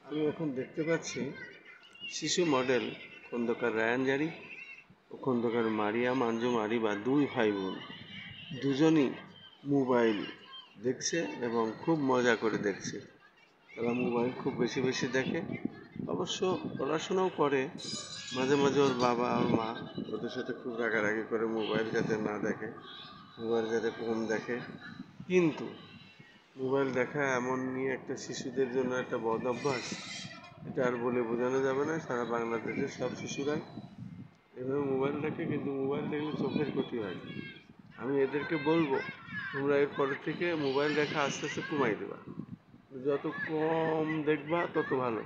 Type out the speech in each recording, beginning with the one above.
আমি এখন দেখতে পাচ্ছি শিশু মডেল খন্দকার রায়ান জারি ও খন্দকার মারিয়াম আঞ্জুম আরিবা দুই ভাই বোন দুজনই মোবাইল দেখছে এবং খুব মজা করে দেখছে। তারা মোবাইল খুব বেশি বেশি দেখে, অবশ্য পড়াশোনাও করে। মাঝে মাঝে ওর বাবা আর মা ওদের সাথে খুব রাগারাগি করে মোবাইল যাতে না দেখে, মোবাইল যাতে কম দেখে। কিন্তু মোবাইল দেখা এমন নিয়ে একটা শিশুদের জন্য একটা বদ অভ্যাস, এটা আর বলে বোঝানো যাবে না। সারা বাংলাদেশের সব শিশুরাই এভাবে মোবাইল দেখে, কিন্তু মোবাইল দেখলে চোখের ক্ষতি হয়। আমি এদেরকে বলবো, তোমরা এরপরের থেকে মোবাইল দেখা আস্তে আস্তে কমাই দেবা, যত কম দেখবা তত ভালো,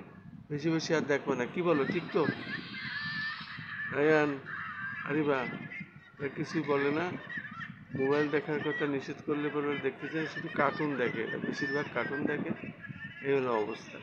বেশি বেশি আর দেখবা না। কি বলো, ঠিক তো? রায়ান, আরিবা কিছুই বলে না? মোবাইল দেখার কথা নিষেধ করলে পরে দেখতে চাই শুধু কার্টুন দেখে, বেশিরভাগ কার্টুন দেখে। এই হলো অবস্থা।